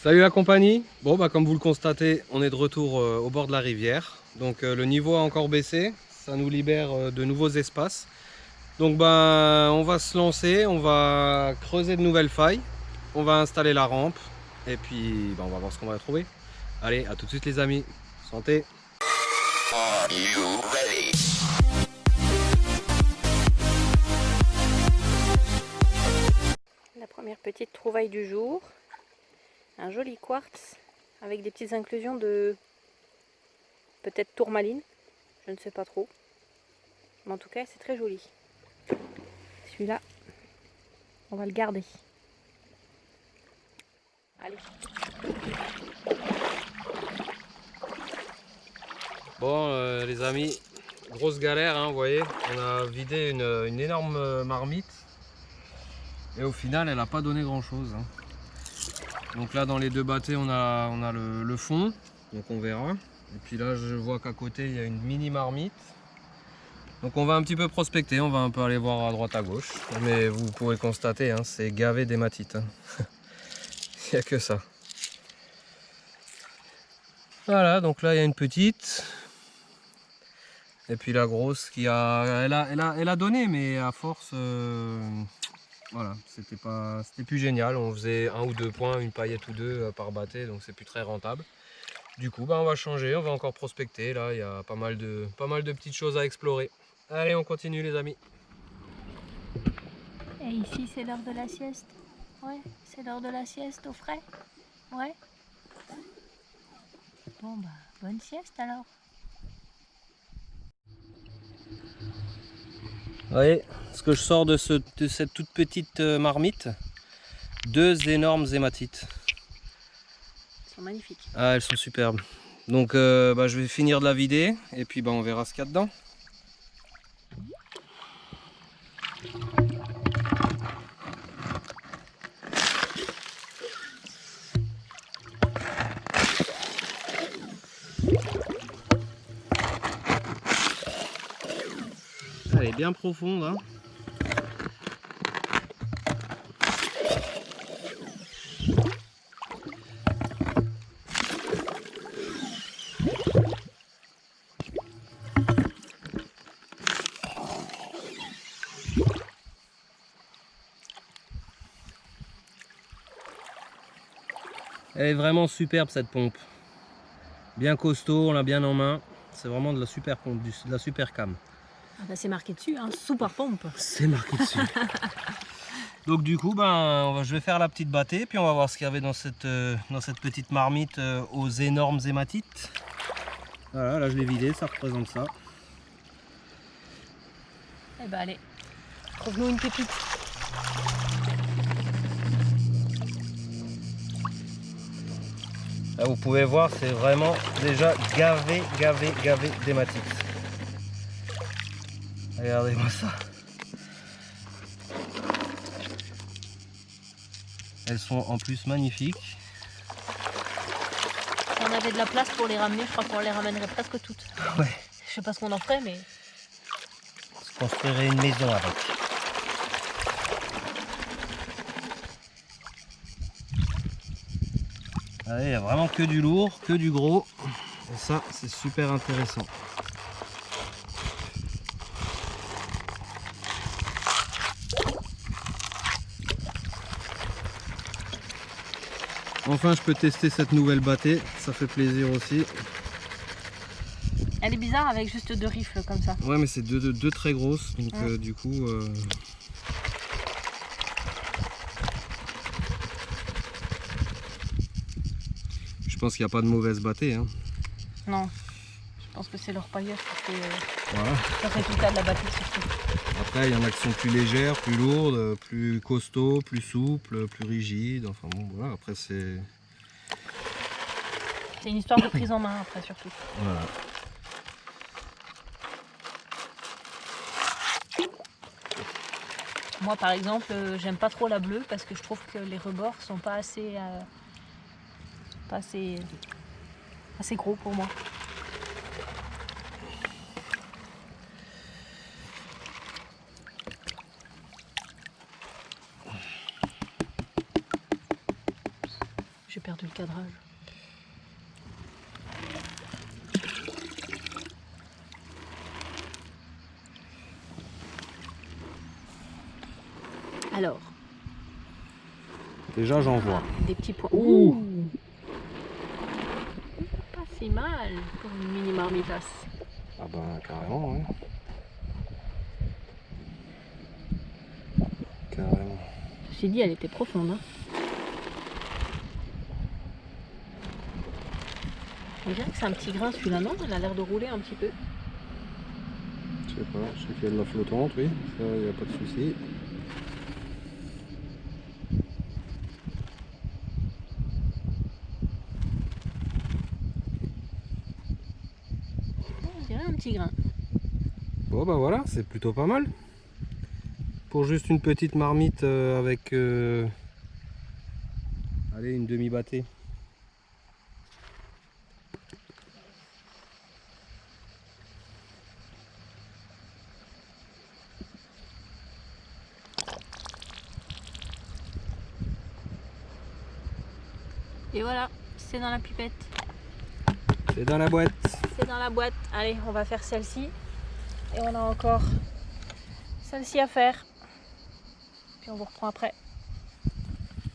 Salut la compagnie. Bon bah comme vous le constatez, on est de retour au bord de la rivière. Donc le niveau a encore baissé, ça nous libère de nouveaux espaces. Donc bah on va se lancer, on va creuser de nouvelles failles, on va installer la rampe et puis bah, on va voir ce qu'on va trouver. Allez, à tout de suite les amis. Santé. Are you ready? La première petite trouvaille du jour, un joli quartz avec des petites inclusions de peut-être tourmaline, je ne sais pas trop, mais en tout cas c'est très joli. Celui-là, on va le garder. Allez. Bon les amis, grosse galère hein, vous voyez, on a vidé une énorme marmite et au final elle n'a pas donné grand chose hein. Donc là dans les deux bâtés on a le fond, donc on verra. Et puis là je vois qu'à côté il y a une mini marmite. Donc on va un petit peu prospecter, on va un peu aller voir à droite à gauche. Mais vous pourrez constater, hein, c'est gavé d'hématite. Hein. Il n'y a que ça. Voilà, donc là il y a une petite. Et puis la grosse qui elle a donné, mais à force, voilà, c'était plus génial. On faisait 1 ou 2 points, une paillette ou deux par bâté, donc c'est plus très rentable. Du coup, bah, on va changer, on va encore prospecter. Là, il y a pas mal de petites choses à explorer. Allez, on continue les amis. Et ici c'est l'heure de la sieste. Ouais, c'est l'heure de la sieste au frais. Ouais. Bon bah, bonne sieste alors. Vous voyez ce que je sors de cette toute petite marmite, 2 énormes hématites. Ils sont magnifiques. Ah, elles sont superbes. Donc bah, je vais finir de la vider et puis bah, on verra ce qu'il y a dedans. Elle est bien profonde hein. Elle est vraiment superbe cette pompe. Bien costaud, on l'a bien en main. C'est vraiment de la super pompe, de la super cam. Ah bah c'est marqué dessus, hein, super pompe. C'est marqué dessus. Donc du coup, ben, je vais faire la petite bâtée, puis on va voir ce qu'il y avait dans cette petite marmite aux énormes hématites. Voilà, là je l'ai vidé, ça représente ça. Eh bah allez, trouve-nous une pépite. Là vous pouvez voir, c'est vraiment déjà gavé d'hématites. Regardez-moi ça. Elles sont en plus magnifiques. Si on avait de la place pour les ramener, je crois qu'on les ramènerait presque toutes. Ouais. Je sais pas ce qu'on en ferait, mais... On se construirait une maison avec. Allez, il n'y a vraiment que du lourd, que du gros. Et ça, c'est super intéressant. Enfin, je peux tester cette nouvelle bâtée. Ça fait plaisir aussi. Elle est bizarre avec juste 2 rifles comme ça. Ouais, mais c'est deux très grosses. Donc, du coup... Je pense qu'il n'y a pas de mauvaise bâtée. Hein. Non, je pense que c'est leur pailleur qui fait, Voilà. ça fait tout ça de la bâtie surtout. Après, il y en a qui sont plus légères, plus lourdes, plus costauds, plus souples, plus rigides. Enfin bon, voilà. Après, c'est... C'est une histoire de prise en main après surtout. Voilà. Moi par exemple, j'aime pas trop la bleue parce que je trouve que les rebords sont pas assez gros pour moi. J'ai perdu perdu le cadrage. Alors. Déjà j'en vois. Des petits points. Ouh. Pas si mal pour une mini marmitasse. Ah ben carrément, ouais. Carrément. Ceci dit, elle était profonde. Hein. On dirait que c'est un petit grain celui-là, non? Elle a l'air de rouler un petit peu. Je sais pas, je sais qu'il y a de la flottante, oui, ça il n'y a pas de souci. On dirait un petit grain. Bon bah voilà, c'est plutôt pas mal. Pour juste une petite marmite avec allez, une demi-bâtée. Et voilà, c'est dans la pipette. C'est dans la boîte. C'est dans la boîte. Allez, on va faire celle-ci. Et on a encore celle-ci à faire. Puis on vous reprend après.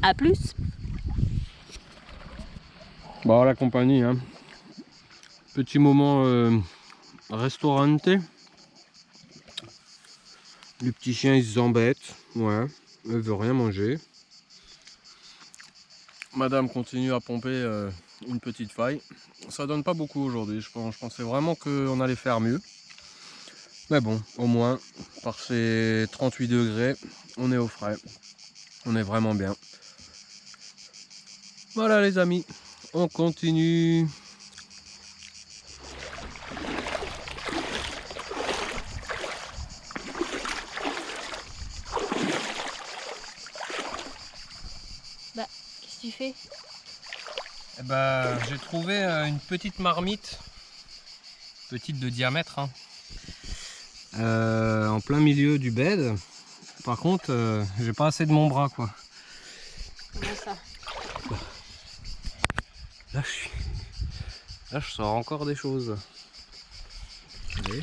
A plus. Bon la compagnie, hein. Petit moment restaurante. Le petit chien il s'embête, ouais, il veut rien manger. Madame continue à pomper une petite faille. Ça donne pas beaucoup aujourd'hui, je pensais vraiment qu'on allait faire mieux. Mais bon, au moins, par ces 38 degrés, on est au frais. On est vraiment bien. Voilà les amis, on continue. Bah, qu'est-ce que tu fais? Eh ben, j'ai trouvé une petite marmite, petite de diamètre, hein, en plein milieu du bed. Par contre, j'ai pas assez de mon bras, quoi. Comment ça? Là, je sors encore des choses. Allez.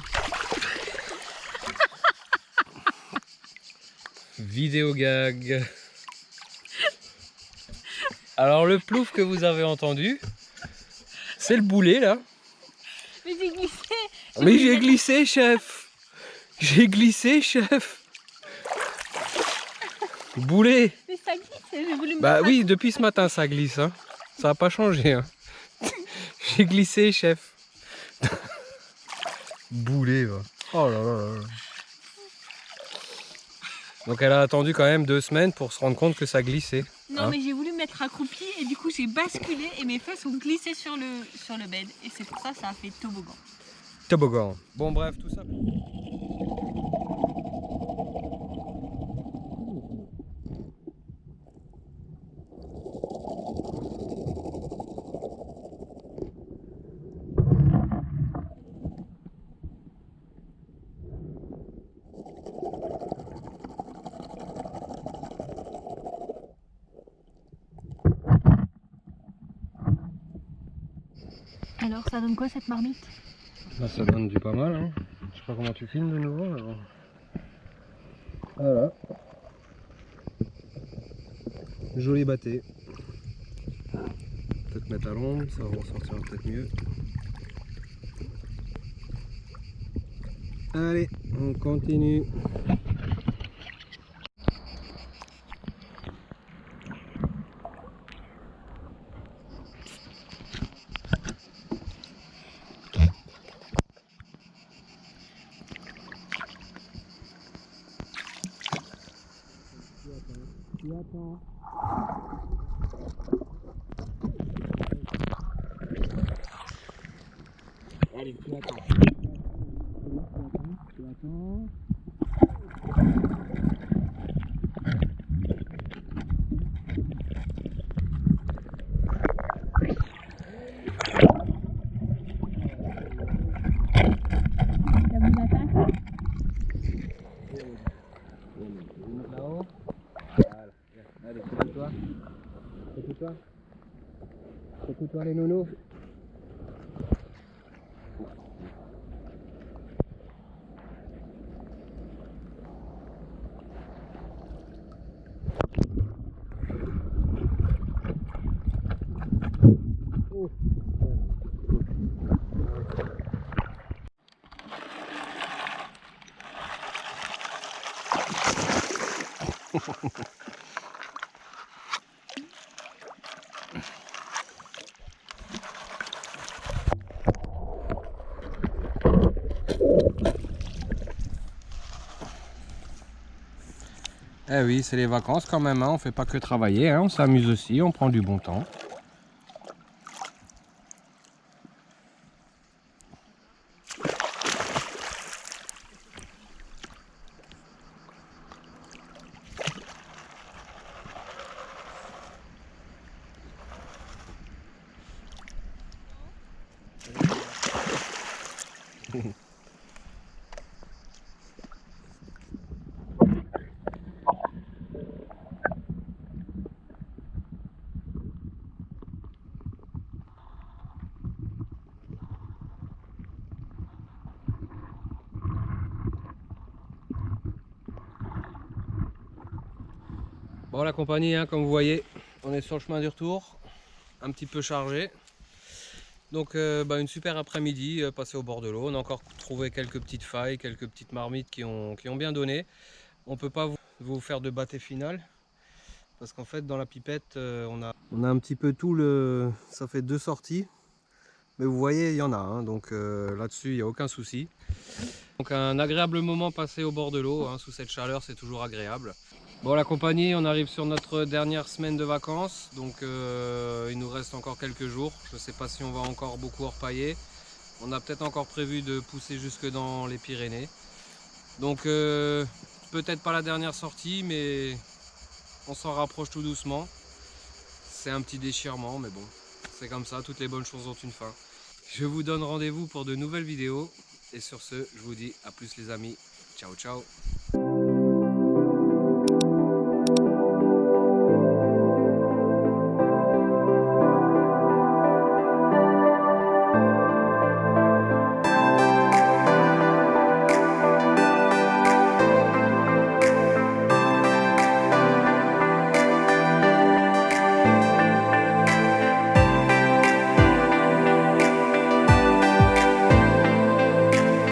Vidéo gag. Alors le plouf que vous avez entendu, c'est le boulet là. Mais j'ai glissé. Mais j'ai glissé, chef. J'ai glissé, chef. Boulet. Mais ça glisse, j'ai voulu me Bah mettre oui, depuis ce matin ça glisse, hein. Ça n'a pas changé, hein. J'ai glissé, chef. Boulet, va. Oh là là là. Donc elle a attendu quand même 2 semaines pour se rendre compte que ça glissait. Non, hein. mais j'ai voulu me mettre accroupie et du coup j'ai basculé et mes fesses ont glissé sur le bed. Et c'est pour ça que ça a fait toboggan. Toboggan. Bon bref, tout ça. Alors ça donne quoi cette marmite? Là, ça donne du pas mal, hein. Je sais pas comment tu filmes de nouveau, mais bon. Voilà. Joli bâté. Peut-être mettre à l'ombre, ça va ressortir peut-être mieux. Allez, on continue. Tu attends. Allez, tu attends. Tu attends. T'as vu l'attaque? Là-haut. Voilà. Allez, calme-toi. Calme-toi. Écoute-toi les nonos. Eh oui, c'est les vacances quand même, hein. On fait pas que travailler, hein. On s'amuse aussi, on prend du bon temps. Bon la compagnie, hein, comme vous voyez, on est sur le chemin du retour, un petit peu chargé. Donc une super après-midi passée au bord de l'eau. On a encore trouvé quelques petites failles, quelques petites marmites qui ont bien donné. On ne peut pas vous faire de bâté final. Parce qu'en fait dans la pipette on a un petit peu tout le... Ça fait 2 sorties. Mais vous voyez il y en a, hein, donc là-dessus il n'y a aucun souci. Donc un agréable moment passé au bord de l'eau, hein, sous cette chaleur c'est toujours agréable. Bon la compagnie, on arrive sur notre dernière semaine de vacances, donc il nous reste encore quelques jours. Je ne sais pas si on va encore beaucoup repailler. On a peut-être encore prévu de pousser jusque dans les Pyrénées. Donc peut-être pas la dernière sortie, mais on s'en rapproche tout doucement. C'est un petit déchirement, mais bon, c'est comme ça, toutes les bonnes choses ont une fin. Je vous donne rendez-vous pour de nouvelles vidéos. Et sur ce, je vous dis à plus les amis. Ciao, ciao.